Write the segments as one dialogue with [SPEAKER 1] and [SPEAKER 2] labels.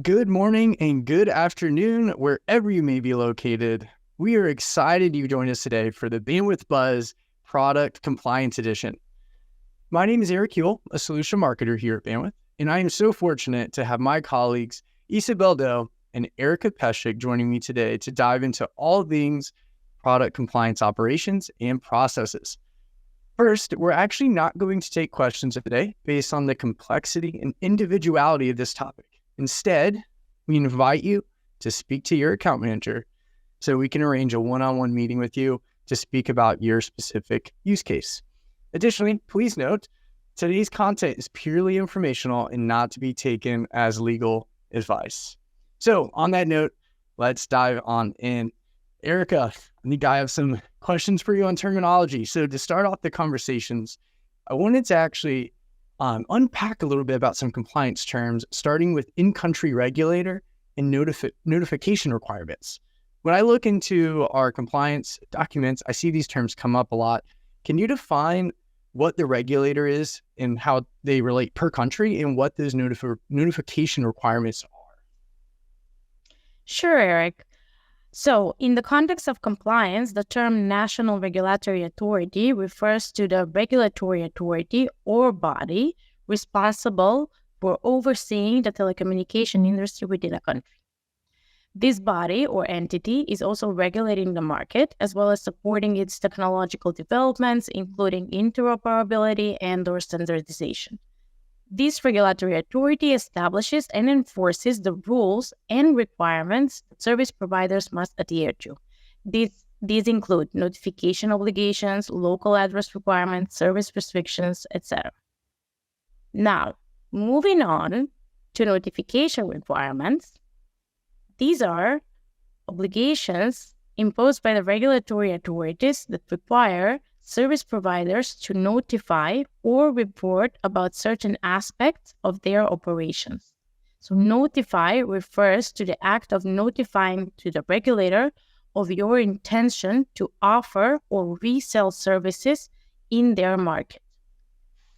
[SPEAKER 1] Good morning and good afternoon, wherever you may be located. We are excited you joined us today for the Bandwidth Buzz Product Compliance Edition. My name is Eric Hewell, a solution marketer here at Bandwidth, and I am so fortunate to have my colleagues Isabelle and Erika Peshikj joining me today to dive into all things product compliance operations and processes. First, we're actually not going to take questions today based on the complexity and individuality of this topic. Instead, we invite you to speak to your account manager so we can arrange a one-on-one meeting with you to speak about your specific use case. Additionally, please note, today's content is purely informational and not to be taken as legal advice. So on that note, let's dive on in. Erika, I think I have some questions for you on terminology. So to start off the conversations, I wanted to actually unpack a little bit about some compliance terms, starting with in-country regulator and notification requirements. When I look into our compliance documents, I see these terms come up a lot. Can you define what the regulator is and how they relate per country and what those notification requirements are?
[SPEAKER 2] Sure, Eric. So, in the context of compliance, the term national regulatory authority refers to the regulatory authority or body responsible for overseeing the telecommunication industry within a country. This body or entity is also regulating the market as well as supporting its technological developments, including interoperability and/or standardization. This regulatory authority establishes and enforces the rules and requirements that service providers must adhere to. These include notification obligations, local address requirements, service restrictions, etc. Now, moving on to notification requirements, these are obligations imposed by the regulatory authorities that require service providers to notify or report about certain aspects of their operations. So notify refers to the act of notifying to the regulator of your intention to offer or resell services in their market.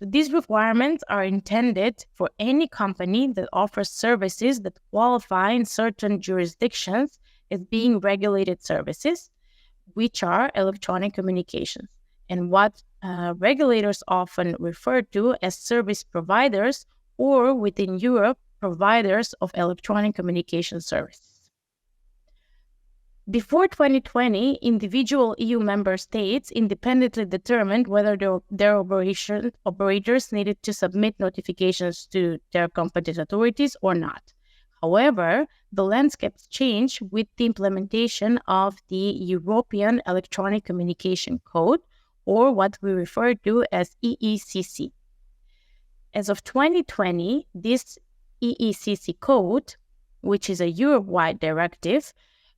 [SPEAKER 2] These requirements are intended for any company that offers services that qualify in certain jurisdictions as being regulated services, which are electronic communications, and what regulators often refer to as service providers, or within Europe, providers of electronic communication services. Before 2020, individual EU member states independently determined whether their operators needed to submit notifications to their competent authorities or not. However, the landscape changed with the implementation of the European Electronic Communication Code, or what we refer to as EECC. As of 2020, this EECC code, which is a Europe-wide directive,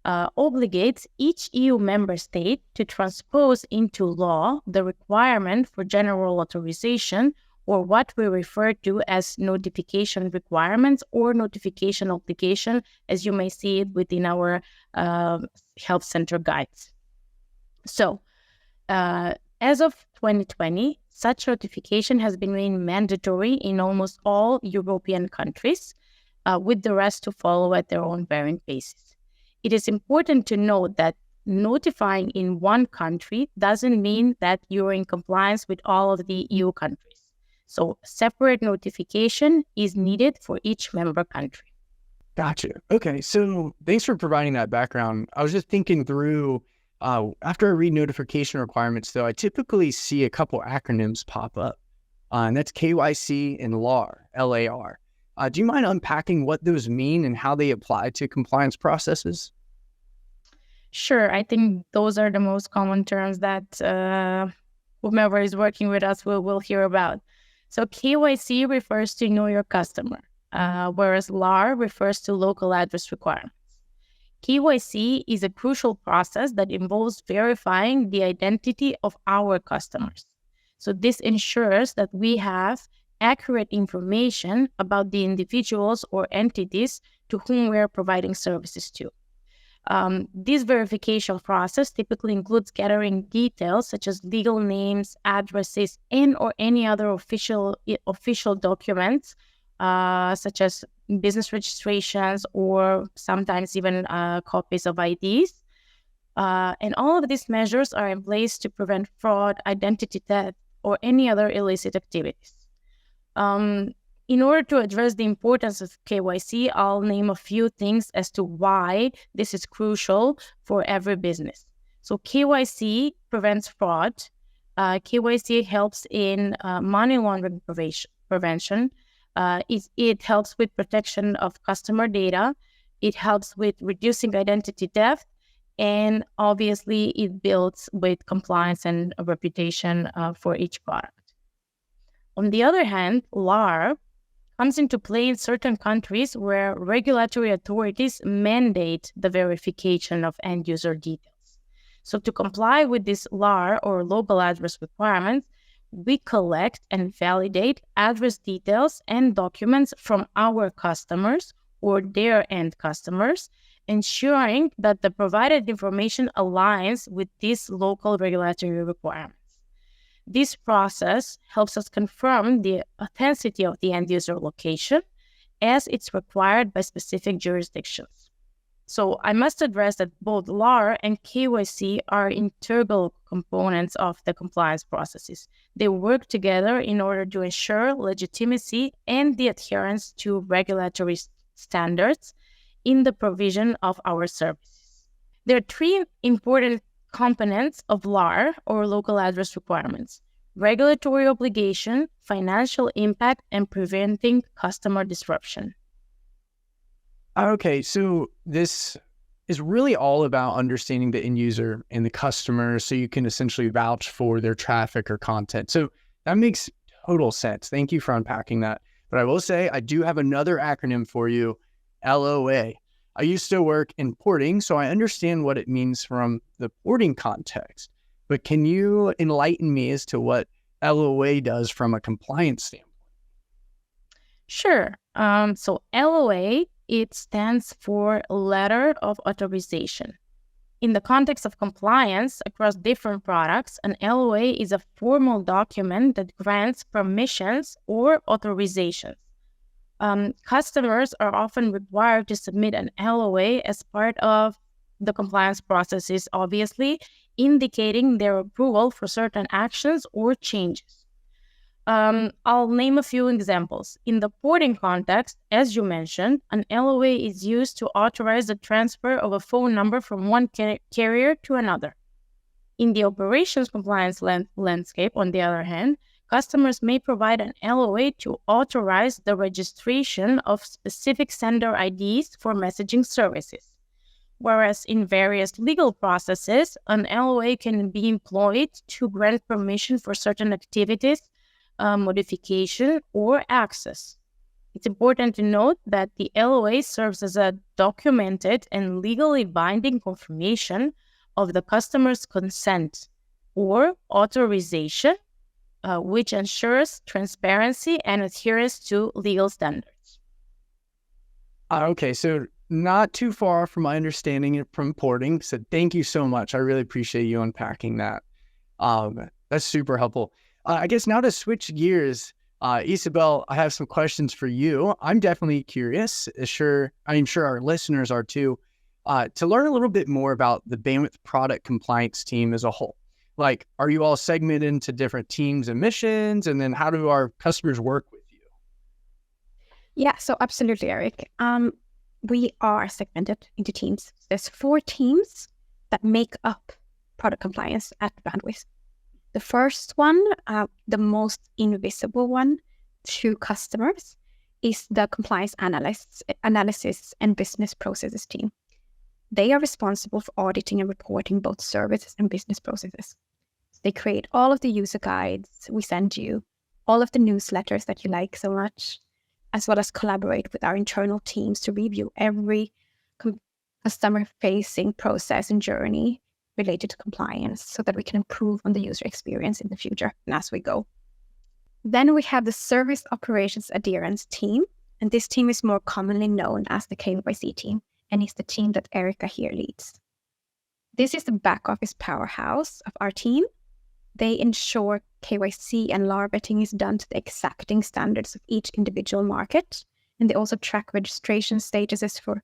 [SPEAKER 2] obligates each EU member state to transpose into law the requirement for general authorization, or what we refer to as notification requirements or notification obligation, as you may see it within our health center guides. So, as of 2020, such notification has been made mandatory in almost all European countries, with the rest to follow at their own varying paces. It is important to note that notifying in one country doesn't mean that you're in compliance with all of the EU countries. So separate notification is needed for each member country.
[SPEAKER 1] Gotcha. Okay, so thanks for providing that background. I was just thinking through, after I read notification requirements, though, I typically see a couple acronyms pop up, and that's KYC and LAR, L-A-R. Do you mind unpacking what those mean and how they apply to compliance processes?
[SPEAKER 2] Sure. I think those are the most common terms that whomever is working with us will hear about. So KYC refers to know your customer, whereas LAR refers to local address requirements. KYC is a crucial process that involves verifying the identity of our customers. So this ensures that we have accurate information about the individuals or entities to whom we are providing services to. This verification process typically includes gathering details such as legal names, addresses, and or any other official documents such as business registrations or sometimes even copies of IDs. And all of these measures are in place to prevent fraud, identity theft, or any other illicit activities. In order to address the importance of KYC, I'll name a few things as to why this is crucial for every business. So KYC prevents fraud. KYC helps in money laundering prevention. It helps with protection of customer data. It helps with reducing identity theft. And obviously, it builds with compliance and a reputation for each product. On the other hand, LAR comes into play in certain countries where regulatory authorities mandate the verification of end-user details. So to comply with this LAR or local address requirements, we collect and validate address details and documents from our customers or their end customers, ensuring that the provided information aligns with these local regulatory requirements. This process helps us confirm the authenticity of the end-user location as it's required by specific jurisdictions. So I must address that both LAR and KYC are integral components of the compliance processes. They work together in order to ensure legitimacy and the adherence to regulatory standards in the provision of our services. There are three important components of LAR or local address requirements: regulatory obligation, financial impact, and preventing customer disruption.
[SPEAKER 1] Okay, so this is really all about understanding the end user and the customer so you can essentially vouch for their traffic or content. So that makes total sense. Thank you for unpacking that. But I will say I do have another acronym for you, LOA. I used to work in porting, so I understand what it means from the porting context. But can you enlighten me as to what LOA does from a compliance standpoint?
[SPEAKER 2] Sure. So LOA, it stands for Letter of Authorization. In the context of compliance across different products, an LOA is a formal document that grants permissions or authorizations. Customers are often required to submit an LOA as part of the compliance processes, obviously, indicating their approval for certain actions or changes. I'll name a few examples. In the porting context, as you mentioned, an LOA is used to authorize the transfer of a phone number from one carrier to another. In the operations compliance landscape, on the other hand, customers may provide an LOA to authorize the registration of specific sender IDs for messaging services. Whereas in various legal processes, an LOA can be employed to grant permission for certain activities, modification, or access. It's important to note that the LOA serves as a documented and legally binding confirmation of the customer's consent or authorization, which ensures transparency and adherence to legal standards.
[SPEAKER 1] Okay, so not too far from my understanding it from porting. So thank you so much. I really appreciate you unpacking that. That's super helpful. I guess now to switch gears, Isabelle, I have some questions for you. I'm definitely curious. I'm sure our listeners are too, to learn a little bit more about the Bandwidth product compliance team as a whole. Like, are you all segmented into different teams and missions? And then how do our customers work with you?
[SPEAKER 3] Yeah, so absolutely, Eric. We are segmented into teams. There's 4 teams that make up product compliance at Bandwidth. The first one, the most invisible one to customers, is the compliance analysis and business processes team. They are responsible for auditing and reporting both services and business processes. They create all of the user guides we send you, all of the newsletters that you like so much, as well as collaborate with our internal teams to review every customer-facing process and journey related to compliance so that we can improve on the user experience in the future and as we go. Then we have the Service Operations Adherence team, and this team is more commonly known as the KYC team, and is the team that Erika here leads. This is the back office powerhouse of our team. They ensure KYC and LAR vetting is done to the exacting standards of each individual market. And they also track registration statuses for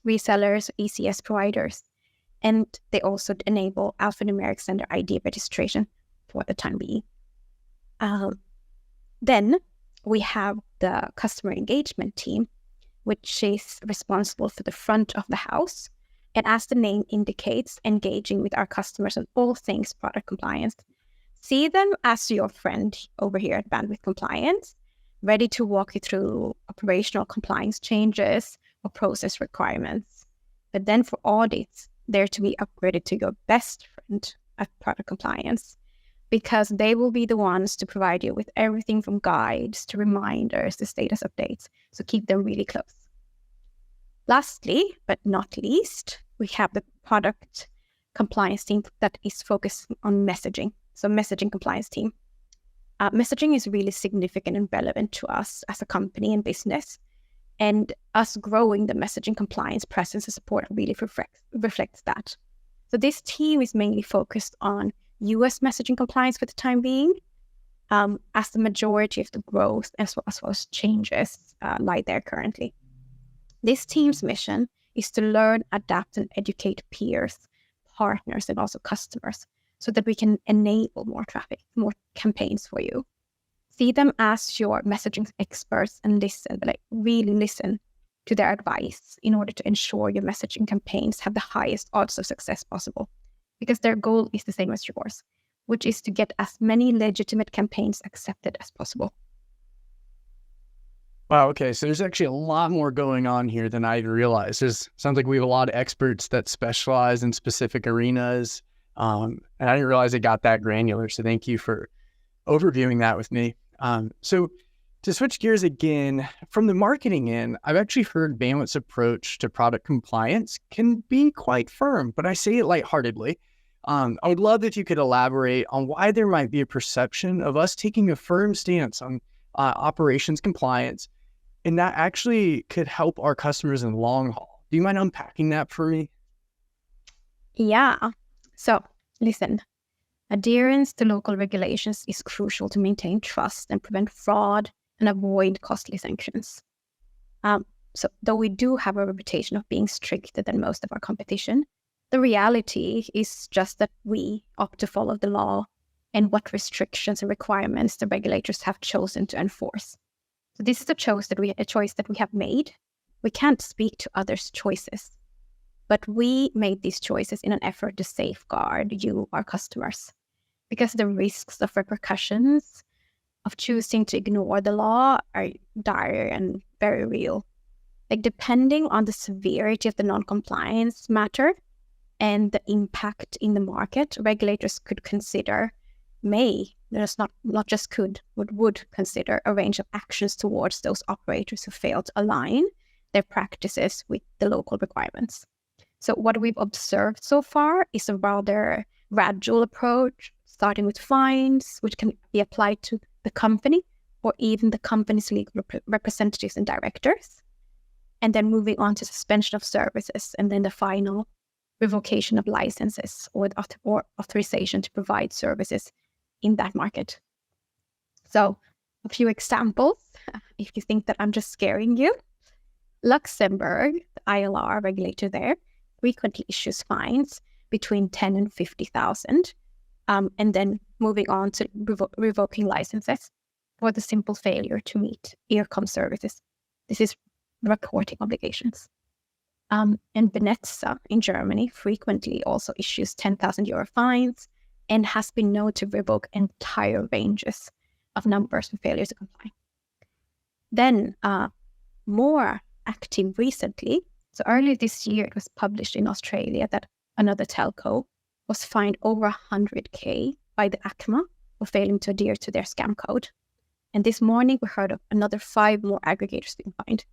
[SPEAKER 3] resellers, ECS providers. And they also enable alphanumeric sender ID registration for the time being. Then we have the customer engagement team, which is responsible for the front of the house. And as the name indicates, engaging with our customers on all things product compliance. See them as your friend over here at Bandwidth Compliance, ready to walk you through operational compliance changes or process requirements. But then for audits, they're to be upgraded to your best friend at product compliance, because they will be the ones to provide you with everything from guides to reminders to status updates. So keep them really close. Lastly, but not least, we have the product compliance team that is focused on messaging. So messaging compliance team. Messaging is really significant and relevant to us as a company and business. And us growing the messaging compliance presence and support really reflects that. So this team is mainly focused on US messaging compliance for the time being, as the majority of the growth as well as changes lie there currently. This team's mission is to learn, adapt, and educate peers, partners, and also customers so that we can enable more traffic, more campaigns for you. See them as your messaging experts and really listen to their advice in order to ensure your messaging campaigns have the highest odds of success possible. Because their goal is the same as yours, which is to get as many legitimate campaigns accepted as possible.
[SPEAKER 1] Wow, okay, so there's actually a lot more going on here than I even realized. Sounds like we have a lot of experts that specialize in specific arenas, and I didn't realize it got that granular, so thank you for overviewing that with me. So to switch gears again, from the marketing end, I've actually heard Bandwidth's approach to product compliance can be quite firm, but I say it lightheartedly. I would love if you could elaborate on why there might be a perception of us taking a firm stance on operations compliance, and that actually could help our customers in the long haul. Do you mind unpacking that for me?
[SPEAKER 3] Yeah. So listen, adherence to local regulations is crucial to maintain trust and prevent fraud and avoid costly sanctions. So though we do have a reputation of being stricter than most of our competition, the reality is just that we opt to follow the law and what restrictions and requirements the regulators have chosen to enforce. So this is a choice that we have made. We can't speak to others' choices, but we made these choices in an effort to safeguard you, our customers, because the risks of repercussions of choosing to ignore the law are dire and very real. Depending on the severity of the non-compliance matter and the impact in the market, regulators could consider, would consider a range of actions towards those operators who fail to align their practices with the local requirements. So what we've observed so far is a rather gradual approach, starting with fines, which can be applied to the company or even the company's legal representatives and directors, and then moving on to suspension of services, and then the final revocation of licenses or authorization to provide services in that market. So a few examples, if you think that I'm just scaring you. Luxembourg, the ILR regulator there, frequently issues fines between 10 and 50,000, and then moving on to revoking licenses for the simple failure to meet ERCOM services. This is reporting obligations. And Venezia in Germany frequently also issues 10,000 euro fines and has been known to revoke entire ranges of numbers for failure to comply. Then more active recently, so earlier this year it was published in Australia that another telco was fined over 100K by the ACMA for failing to adhere to their scam code. And this morning we heard of another 5 more aggregators being fined.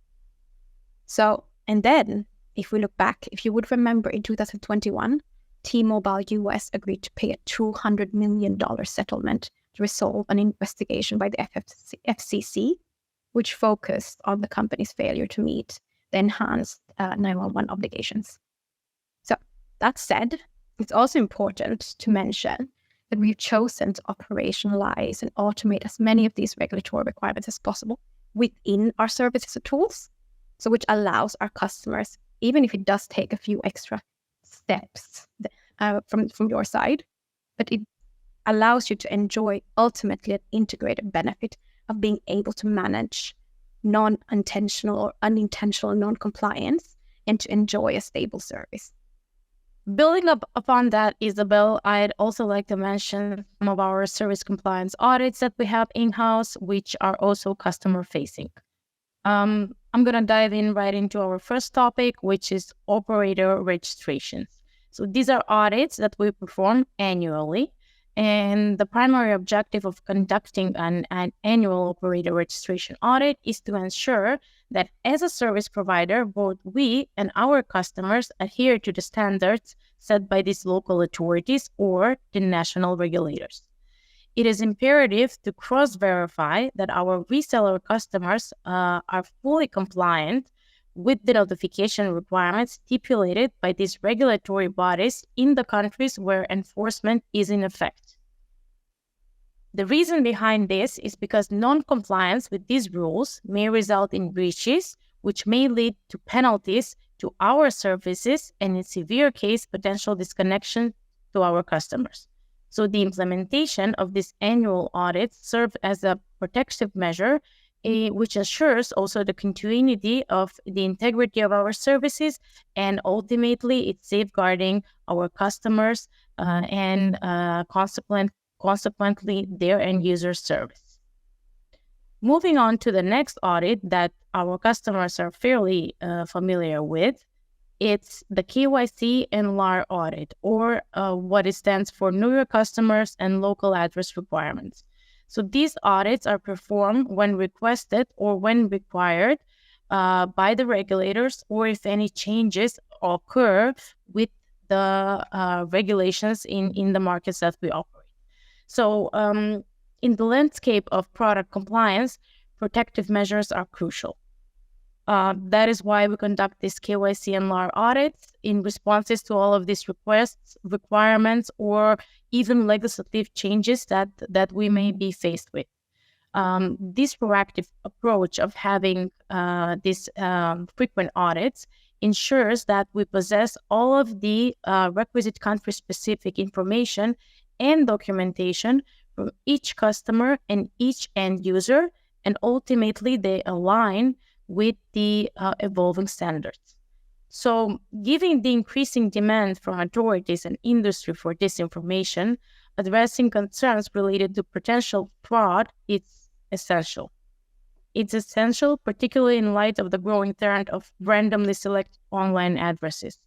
[SPEAKER 3] So, and then if we look back, if you would remember in 2021, T-Mobile US agreed to pay a $200 million settlement to resolve an investigation by the FCC, which focused on the company's failure to meet the enhanced 911 obligations. So that said, it's also important to mention that we've chosen to operationalize and automate as many of these regulatory requirements as possible within our services and tools. So which allows our customers, even if it does take a few extra steps from your side, but it allows you to enjoy ultimately an integrated benefit of being able to manage non-intentional or unintentional non-compliance and to enjoy a stable service.
[SPEAKER 2] Building up upon that, Isabelle, I'd also like to mention some of our service compliance audits that we have in-house, which are also customer-facing. I'm going to dive in right into our first topic, which is operator registrations. So these are audits that we perform annually, and the primary objective of conducting an annual operator registration audit is to ensure that as a service provider, both we and our customers adhere to the standards set by these local authorities or the national regulators. It is imperative to cross-verify that our reseller customers are fully compliant with the notification requirements stipulated by these regulatory bodies in the countries where enforcement is in effect. The reason behind this is because non-compliance with these rules may result in breaches, which may lead to penalties to our services and in severe case, potential disconnection to our customers. So the implementation of this annual audit serves as a protective measure, which ensures also the continuity of the integrity of our services, and ultimately it's safeguarding our customers and consequently their end user service. Moving on to the next audit that our customers are fairly familiar with, it's the KYC and LAR audit, or what it stands for, Know Your Customers and Local Address Requirements. So these audits are performed when requested or when required by the regulators, or if any changes occur with the regulations in the markets that we operate. So in the landscape of product compliance, protective measures are crucial. That is why we conduct these KYC and LAR audits in responses to all of these requests, requirements, or even legislative changes that we may be faced with. This proactive approach of having these frequent audits ensures that we possess all of the requisite country-specific information and documentation from each customer and each end user, and ultimately they align with the evolving standards. So, given the increasing demand from authorities and industry for this information, addressing concerns related to potential fraud is essential. It's essential, particularly in light of the growing trend of randomly selected online addresses.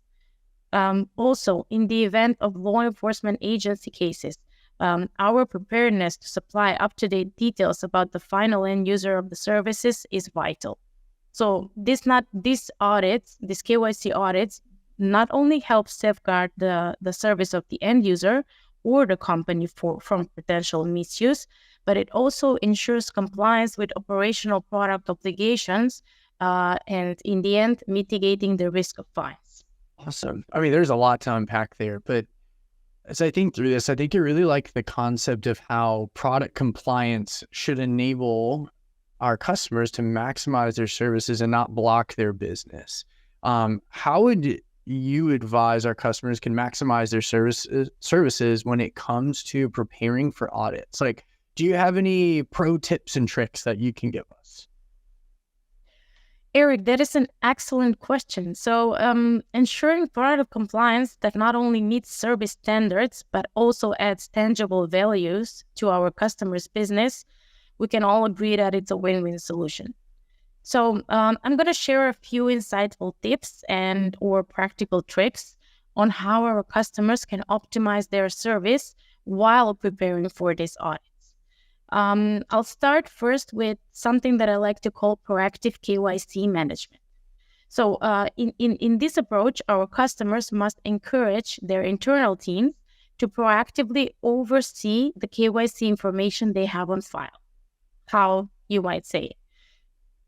[SPEAKER 2] Also, in the event of law enforcement agency cases, our preparedness to supply up-to-date details about the final end user of the services is vital. So these KYC audits not only help safeguard the service of the end user or the company from potential misuse, but it also ensures compliance with operational product obligations and in the end, mitigating the risk of fines.
[SPEAKER 1] Awesome. I mean, there's a lot to unpack there, but as I think through this, I think I really like the concept of how product compliance should enable our customers to maximize their services and not block their business. How would you advise our customers can maximize their services when it comes to preparing for audits? Like, do you have any pro tips and tricks that you can give us?
[SPEAKER 2] Eric, that is an excellent question. So ensuring product compliance that not only meets service standards, but also adds tangible values to our customers' business, we can all agree that it's a win-win solution. So I'm going to share a few insightful tips and or practical tricks on how our customers can optimize their service while preparing for these audits. I'll start first with something that I like to call proactive KYC management. So in this approach, our customers must encourage their internal teams to proactively oversee the KYC information they have on file. How you might say it.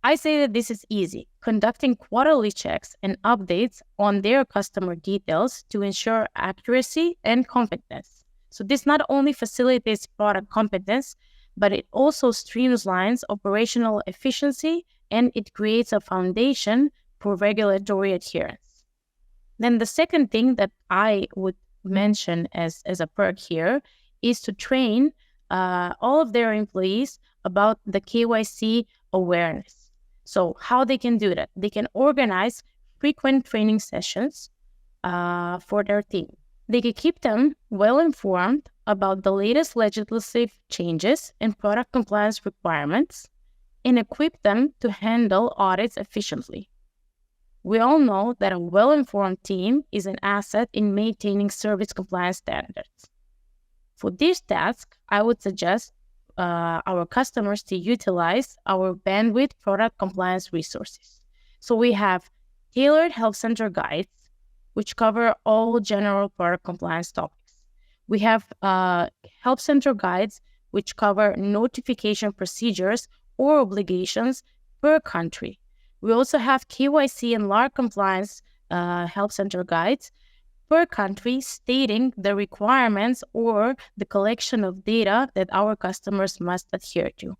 [SPEAKER 2] I say that this is easy, conducting quarterly checks and updates on their customer details to ensure accuracy and completeness. So this not only facilitates product competence, but it also streamlines operational efficiency, and it creates a foundation for regulatory adherence. Then the second thing that I would mention as a perk here is to train all of their employees about the KYC awareness. So how they can do that? They can organize frequent training sessions for their team. They can keep them well informed about the latest legislative changes and product compliance requirements and equip them to handle audits efficiently. We all know that a well-informed team is an asset in maintaining service compliance standards. For this task, I would suggest our customers to utilize our bandwidth product compliance resources. So we have tailored help center guides, which cover all general product compliance topics. We have help center guides, which cover notification procedures or obligations per country. We also have KYC and LAR compliance help center guides per country stating the requirements or the collection of data that our customers must adhere to.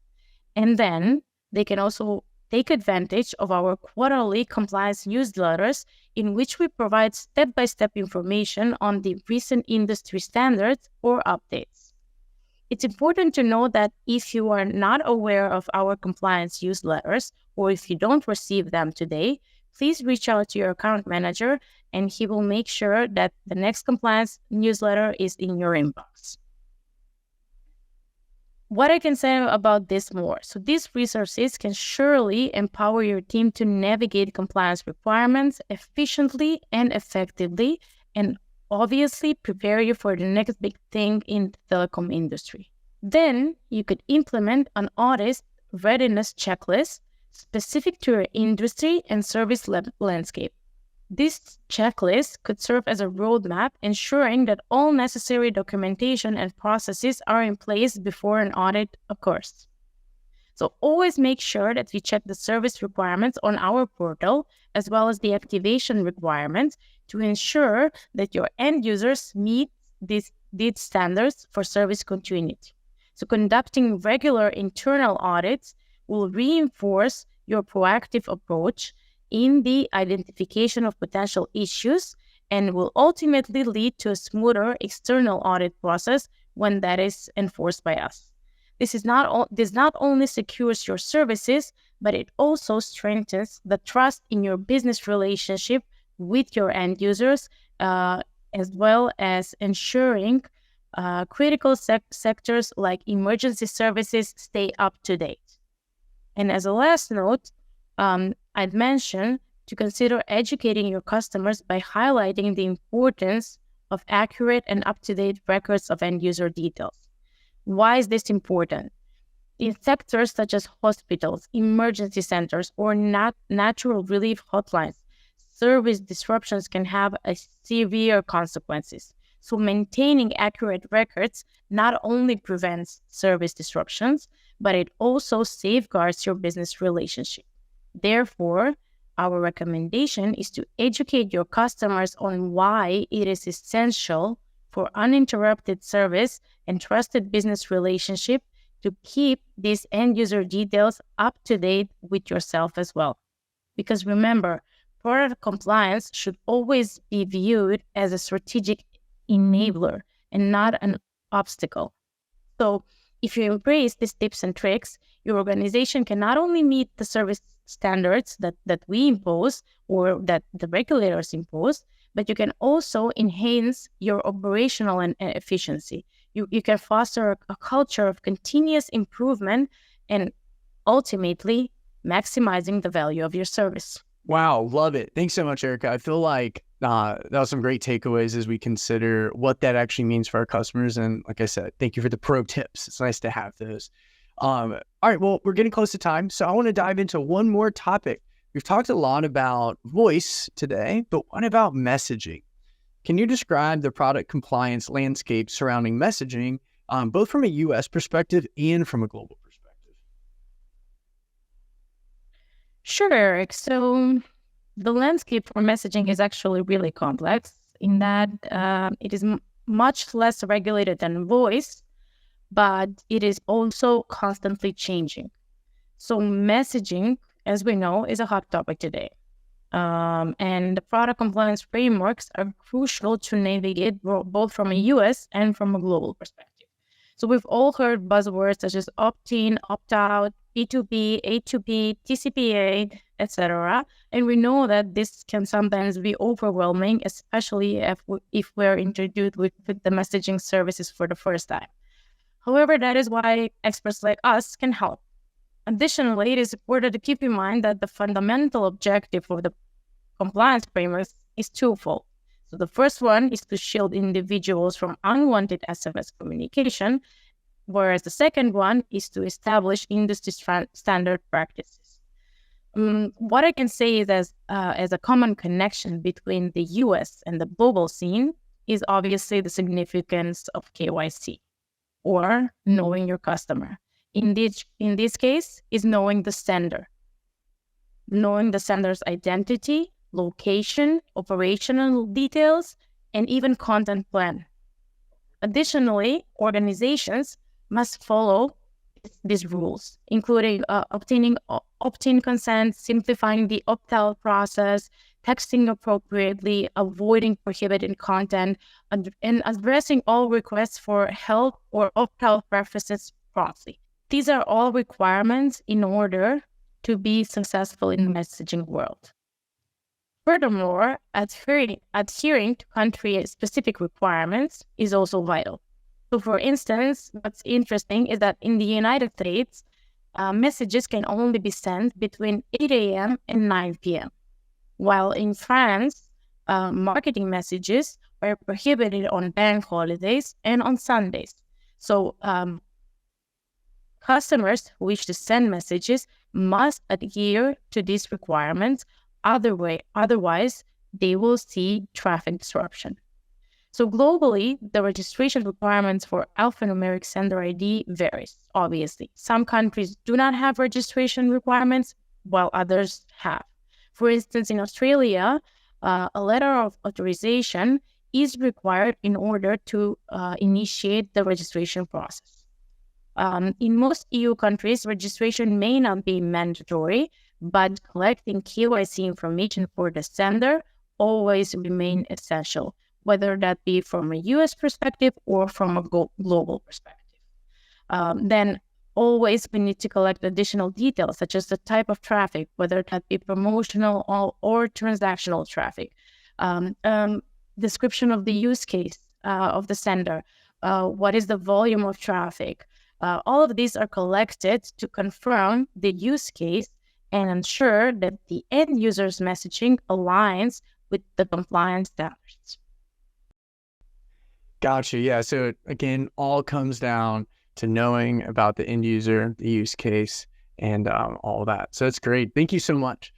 [SPEAKER 2] And then they can also take advantage of our quarterly compliance newsletters in which we provide step-by-step information on the recent industry standards or updates. It's important to know that if you are not aware of our compliance newsletters or if you don't receive them today, please reach out to your account manager and he will make sure that the next compliance newsletter is in your inbox. What I can say about this more. So these resources can surely empower your team to navigate compliance requirements efficiently and effectively, and obviously prepare you for the next big thing in the telecom industry. Then you could implement an audit readiness checklist specific to your industry and service landscape. This checklist could serve as a roadmap, ensuring that all necessary documentation and processes are in place before an audit occurs. So always make sure that you check the service requirements on our portal, as well as the activation requirements, to ensure that your end users meet these standards for service continuity. So conducting regular internal audits will reinforce your proactive approach in the identification of potential issues and will ultimately lead to a smoother external audit process when that is enforced by us. This not only secures your services, but it also strengthens the trust in your business relationship with your end users, as well as ensuring critical sectors like emergency services stay up to date. And as a last note, I'd mention to consider educating your customers by highlighting the importance of accurate and up-to-date records of end-user details. Why is this important? In sectors such as hospitals, emergency centers, or natural relief hotlines, service disruptions can have severe consequences. So maintaining accurate records not only prevents service disruptions, but it also safeguards your business relationship. Therefore, our recommendation is to educate your customers on why it is essential for uninterrupted service and trusted business relationship to keep these end-user details up to date with yourself as well. Because remember, product compliance should always be viewed as a strategic enabler and not an obstacle. So if you embrace these tips and tricks, your organization can not only meet the service standards that we impose or that the regulators impose, but you can also enhance your operational and efficiency. You can foster a culture of continuous improvement and ultimately maximizing the value of your service.
[SPEAKER 1] Wow, love it. Thanks so much, Erika. I feel like that was some great takeaways as we consider what that actually means for our customers. And like I said, thank you for the pro tips. It's nice to have those. All right, well, we're getting close to time, so I want to dive into one more topic. We've talked a lot about voice today, but what about messaging? Can you describe the product compliance landscape surrounding messaging, both from a U.S. perspective and from a global perspective?
[SPEAKER 2] Sure, Eric. So the landscape for messaging is actually really complex in that it is much less regulated than voice, but it is also constantly changing. So messaging, as we know, is a hot topic today. And the product compliance frameworks are crucial to navigate both from a US and from a global perspective. So we've all heard buzzwords such as opt-in, opt-out, P2P, A2P, TCPA, etc. And we know that this can sometimes be overwhelming, especially if we're introduced with the messaging services for the first time. However, that is why experts like us can help. Additionally, it is important to keep in mind that the fundamental objective of the compliance framework is twofold. So the first one is to shield individuals from unwanted SMS communication, whereas the second one is to establish industry standard practices. What I can say is as a common connection between the US and the global scene is obviously the significance of KYC, or knowing your customer. In this case, is knowing the sender. Knowing the sender's identity, location, operational details, and even content plan. Additionally, organizations must follow these rules, including obtaining opt-in consent, simplifying the opt-out process, texting appropriately, avoiding prohibited content, and addressing all requests for help or opt-out preferences promptly. These are all requirements in order to be successful in the messaging world. Furthermore, adhering to country-specific requirements is also vital. So for instance, what's interesting is that in the United States, messages can only be sent between 8 a.m. and 9 p.m. While in France, marketing messages are prohibited on bank holidays and on Sundays. So customers who wish to send messages must adhere to these requirements. Otherwise, they will see traffic disruption. So globally, the registration requirements for alphanumeric sender ID varies, obviously. Some countries do not have registration requirements, while others have. For instance, in Australia, a letter of authorization is required in order to initiate the registration process. In most EU countries, registration may not be mandatory, but collecting KYC information for the sender always remain essential, whether that be from a US perspective or from a global perspective. Then always we need to collect additional details, such as the type of traffic, whether that be promotional or transactional traffic, description of the use case of the sender, what is the volume of traffic. All of these are collected to confirm the use case and ensure that the end user's messaging aligns with the compliance standards.
[SPEAKER 1] Gotcha. Yeah. So again, all comes down to knowing about the end user, the use case, and all that. So it's great. Thank you so much.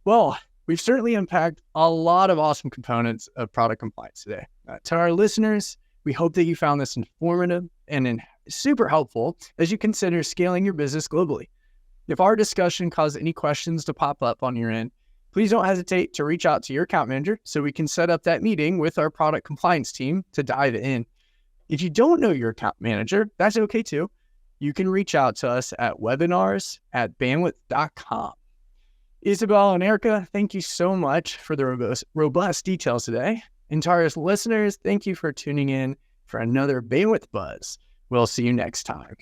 [SPEAKER 1] Well, we've certainly unpacked a lot of awesome components of product compliance today. To our listeners, we hope that you found this informative and super helpful as you consider scaling your business globally. If our discussion caused any questions to pop up on your end, please don't hesitate to reach out to your account manager so we can set up that meeting with our product compliance team to dive in. If you don't know your account manager, that's okay too. You can reach out to us at webinars@bandwidth.com. Isabelle and Erika, thank you so much for the robust details today. And to our listeners, thank you for tuning in for another Bandwidth Buzz. We'll see you next time.